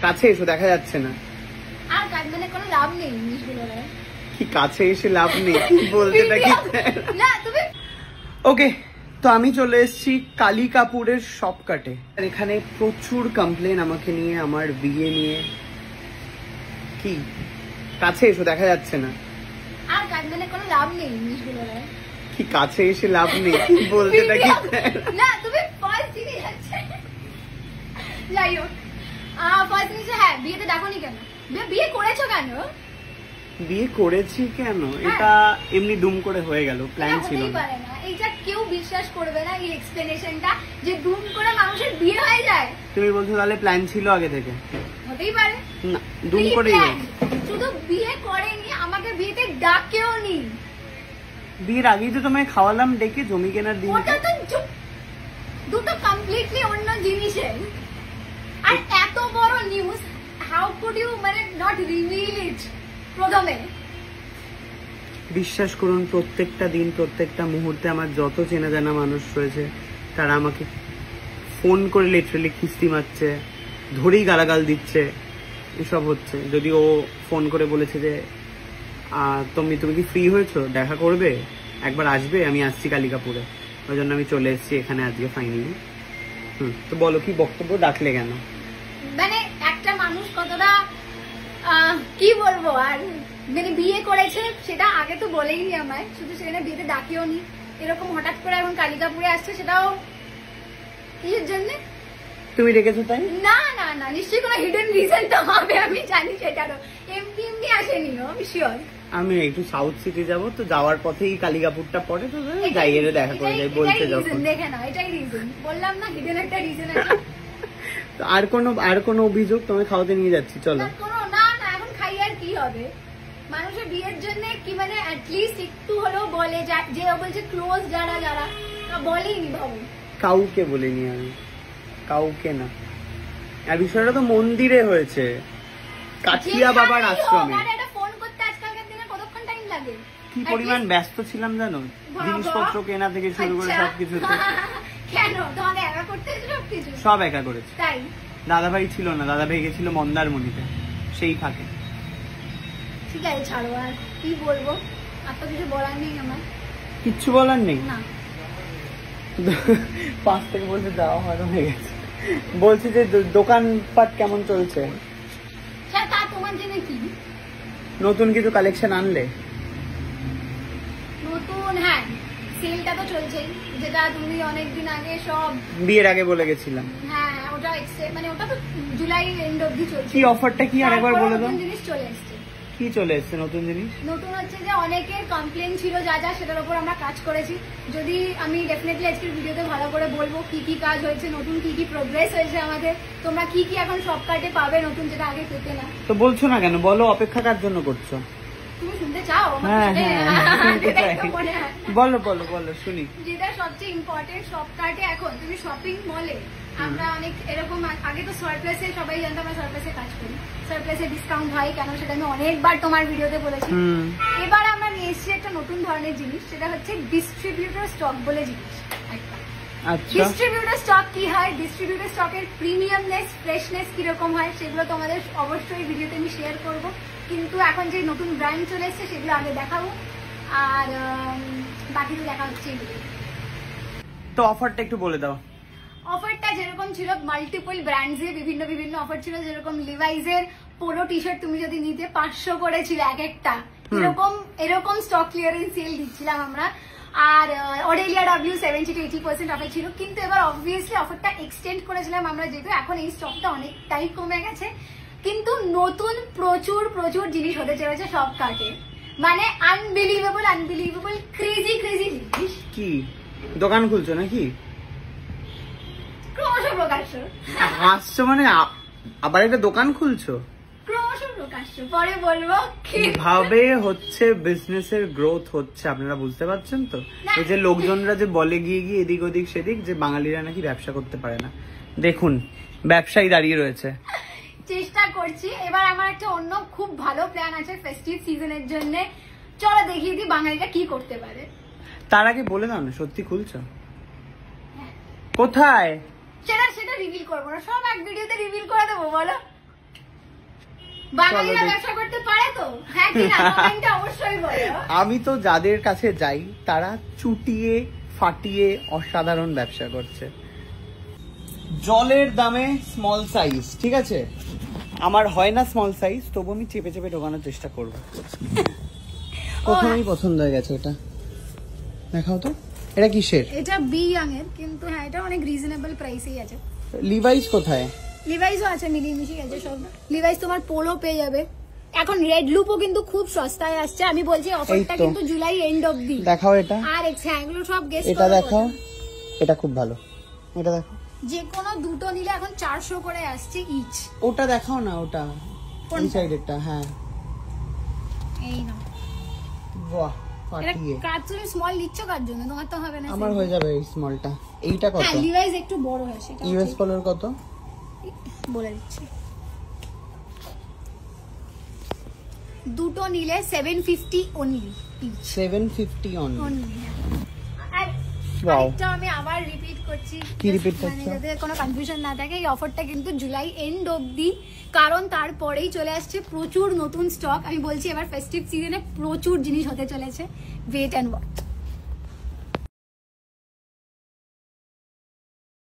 কাছে এসো, দেখা যাচ্ছে না। আর মানে কোনো লাভ নেই জিনিসগুলো। কি কাছে এসে লাভ নেই বলতে থাকি না তুমি। ওকে, তো আমি চলে এসেছি কালী কাপুরের শপকাটে। আর এখানে প্রচুর কমপ্লেন আমাকে নিয়ে, আমার বিয়ে নিয়ে। কি কাছে এসো, দেখা যাচ্ছে না। আর মানে কোনো লাভ নেই জিনিসগুলো। কি কাছে এসে লাভ নেই বলতে থাকি না তুমি ফার্স্ট জিনিস আছে। যাই হোক, ফার্স্ট জিনিস হ্যাঁ, বিয়েতে ডাকোনি কেন? বিয়ে করেছো কেন? বিয়ে করেছি কেন এটা এমনি দুম করে হয়ে গেল, প্ল্যান ছিল না। এইটা কেউ বিশ্বাস করবে না, এই এক্সপ্লেনেশনটা যে দুম করে মানুষের বিয়ে হয়ে যায়। তুমি বলছো তাহলে প্ল্যান ছিল আগে থেকে? হতেই পারে না, দুম করেই। শুধু বিয়ে করেনি, আমাকে বিয়েতে ডাকেও নি। বিয়ের আগেই তো তোমায় খাওয়ালাম ডেকে জমি কেনার দিন। ওটা তো দুটো কমপ্লিটলি অন্য জিনিসের। আর এত বড় নিউজ, হাউ কুড ইউ মানে নট রিভিল ইট প্রথমে? বিশ্বাস করুন, প্রত্যেকটা দিন প্রত্যেকটা মুহূর্তে আমার যত চেনা জানা মানুষ রয়েছে তারা আমাকে ফোন করে লিটারালি খিস্তি মারছে, ধরেই গালাগাল দিচ্ছে, এসব হচ্ছে। যদি ও ফোন করে বলেছে যে তুমি কি ফ্রি হয়েছো, দেখা করবে, একবার আসবে, আমি আসছি কালী কাপুরে, ওই জন্য আমি চলে এসেছি এখানে আজকে ফাইনালি। তো বলো কি বক্তব্য, ডাকলে কেন? মানে একটা মানুষ কতটা কি বলবো, আর মানে বিয়ে করেছে সেটা আগে তো বলেইনি আমায়, শুধু সেখানে বিয়েতে ডাকিও নি, এরকম হঠাৎ করে এখন কালী কাপুরে আসছে, সেটাও কিসের জন্য? তুমি রেখেছো তাই? না না না, নিশ্চয়ই কোনো হিডেন রিজন তো হবে, আমি জানি সেটারও। এমনি এমনি আসেনি, আমি শিওর। আমি একটু সাউথ সিটি যাবো, তো যাওয়ার পথেই কালী কাপুরটা পড়ে, তো যাই এর দেখা করে যাই বলতে যখন। দেখে না, এটাই রিজন, বললাম না হিডেন একটা রিজন আছে। আর কোনো অভিযোগ? তোমায় খাওয়াতে নিয়ে যাচ্ছি, চলো। না না, এখন খাই আর কি হবে? মানুষের বিয়ের জন্য কি মানে অ্যাটলিস্ট একটু হলেও বলে, যে বলছে ক্লোজ যারা যারা বলেইনি বাবু। কাউকে বলিনি আমি, কাউকে না। আর বিষয়টা তো মন্দিরে হয়েছে, কাঠিয়া বাবার আশ্রমে। ফোন করতে আজকালকার দিনে কতক্ষণ টাইম লাগে? কি পরিমাণ ব্যস্ত ছিলাম জানো, জিনিসপত্র কেনা থেকে শুরু করে সবকিছুতে। কেন তোমাকে একা করতে হয়েছে সবকিছু? সব একা করেছে। তাই? দাদাভাই ছিল না, দাদাভাই গেছিল মন্দারমণিতে, সেই ফাঁকে। ঠিক আছে ছাড়ো, আর কি বলবো, আর তো কিছু বলার নেই আমার। কিচ্ছু বলার নেই? না। পাঁচ থেকে বলতে যাওয়া হয়ে গেছে। বলছি যে দোকানপাট কেমন চলছে? তা তোমার জন্য কি নতুন কিছু কালেকশন আনলে? নতুন হ্যাঁ, সেলটা তো চলছেই, যেটা তুমি অনেকদিন আগে সব বিয়ের আগে বলে গেছিলাম। হ্যাঁ, ওটা মানে ওটা তো জুলাই এন্ড অবধি চলছে। কি অফারটা কি আরেকবার বলে দাও। নতুন জিনিস চলে এসেছে। কি চলে এসেছে নতুন জিনিস? নতুন হচ্ছে যে অনেকের কমপ্লেন ছিল যা যা, সেটার উপর আমরা কাজ করেছি। যদি আমি ডেফিনেটলি আজকের ভিডিওতে ভালো করে বলবো কি কি কাজ হয়েছে, নতুন কি কি প্রোগ্রেস হয়েছে আমাদের, তোমরা কি কি এখন শপকার্টে পাবে নতুন, যেটা আগে পেতে না। তো বলছো না কেন, বলো, অপেক্ষা কার জন্য করছো? তুমি শুনতে চাও? হ্যাঁ বলো বলো বলো শুনি। যেটা সবচেয়ে ইম্পর্টেন্ট, শপকার্টে এখন তুমি শপিং মলে, আমরা অনেক এরকম আগে তো সারপ্লাসে সবাই জানতো আমরা সারপ্লাসে কাজ করি, সারপ্লাসে ডিসকাউন্ট হয় কেন সেটা আমি অনেকবার তোমার ভিডিওতে বলেছি। এবার আমরা নিয়ে এসেছি একটা নতুন ধরনের জিনিস, সেটা হচ্ছে ডিস্ট্রিবিউটর স্টক বলে জিনিস একটা। ডিস্ট্রিবিউটর স্টক কি হয়, ডিস্ট্রিবিউটর স্টকের প্রিমিয়ামনেস, ফ্রেশনেস কিরকম হয়, সেগুলো তোমাদের অবশ্যই ভিডিওতে আমি শেয়ার করব। কিন্তু এখন যে নতুন ব্র্যান্ড চলে এসছে সেগুলো আগে দেখাবো, আর বাকি তো দেখা হচ্ছে। তো অফারটা একটু বলে দাও। অফারটা যেরকম ছিল মাল্টিপল ব্র্যান্ডসে বিভিন্ন বিভিন্ন অফার ছিল, যেরকম লিভাইজের পোলো টি শার্ট তুমি যদি নিতে 500 করে ছিল এক একটা, এরকম স্টক ক্লিয়ারেন্স সেল দিচ্ছিলাম আমরা। আর অডেলিয়া ডাব্লিউ 70 to 80% অফার ছিল, কিন্তু এবার অবভিয়াসলি অফারটা এক্সটেন্ড করেছিলাম আমরা, যেহেতু এখন এই স্টকটা অনেকটাই কমে গেছে। কিন্তু নতুন প্রচুর প্রচুর জিনিস হতে চলেছে শপকার্টে, মানে আনবিলিভেবল ক্রেজি জিনিস। কি দোকান খুলছো নাকি? ক্রমশ প্রকাশ্য। হাসছো মানে আবার একটা দোকান খুলছো? ক্রমশ প্রকাশ্য, পরে বলবো। কিভাবে হচ্ছে বিজনেসের গ্রোথ হচ্ছে আপনারা বুঝতে পারছেন তো? এই যে লোকজনরা যে বলে গিয়ে এদিক ওদিক সেদিক যে বাঙালিরা নাকি ব্যবসা করতে পারে না, দেখুন ব্যবসায়ী দাঁড়িয়ে রয়েছে। চেষ্টা করছি। এবার আমার একটা অন্য খুব ভালো প্ল্যান আছে ফেস্টিভ সিজনের জন্য, চলো দেখিয়ে দিই বাঙালিরা কি করতে পারে। তার আগে বলে দাও না, সত্যি খুলছো? কোথায়? সেটা রিভিল করবো না, সব এক ভিডিওতে রিভিল করে দেবো, বলো। বাঙালিরা ব্যবসা করতে পারে তো? হ্যাঁ কি না? কমেন্টে অবশ্যই বলো। আমি তো যাদের কাছে যাই তারা চুটিয়ে ফাটিয়ে অসাধারণ ব্যবসা করছে। জলের দামে স্মল সাইজ, ঠিক আছে, আমার হয় না স্মল সাইজ, তবু আমি চেপে চেপে ঢোকানোর চেষ্টা করব। প্রথমেই পছন্দ হয়ে গেছে এটা, দেখাও তো এটা কিসের? এটা বি ইয়াং এর, কিন্তু হ্যাঁ এটা অনেক রিজনেবল প্রাইসেই আছে। লিভাইস কোথায়? লিভাইসও আছে, মিলিমিশি আছে সব। লিভাইস তোমার পোলো পেয়ে যাবে। এখন রেড লুপও কিন্তু খুব সস্তায় আসছে। আমি বলছি অফারটা কিন্তু জুলাই এন্ড অবধি। দেখাও এটা। আর হ্যাঁ এগুলো সব গেস করো। এটা দেখাও, এটা খুব ভালো, এটা দেখো। যে কোনো দুটো নিলে এখন 400 করে আসছে ইচ। ওটা দেখাও না, ওটা কোন এই সাইডেরটা? হ্যাঁ এই নাও। বাহ, এটা ফাটিয়ে। কাজ তুমি স্মল নিচ্ছ কার জন্য? তোমার তো হবে না। আমার হয়ে যাবে এই স্মলটা। এইটা কত? হ্যাঁ লিভাইস একটু বড় হয় সেটা। ইউএস কলার কত বলে দিচ্ছি। দুটো নিলে 750 অনলি ইচ। 750 অনলি। আর Wow. আরেকটা আমি আবার রিপিট করছি, কি repeat মানে করছো? যাতে কোনো কনফিউশন না থাকে, এই অফারটা কিন্তু জুলাই এন্ড অবধি, কারণ তারপরেই চলে আসছে প্রচুর নতুন স্টক। আমি বলছি এবার ফেস্টিভ সিজনে প্রচুর জিনিস হতে চলেছে। Wait and watch.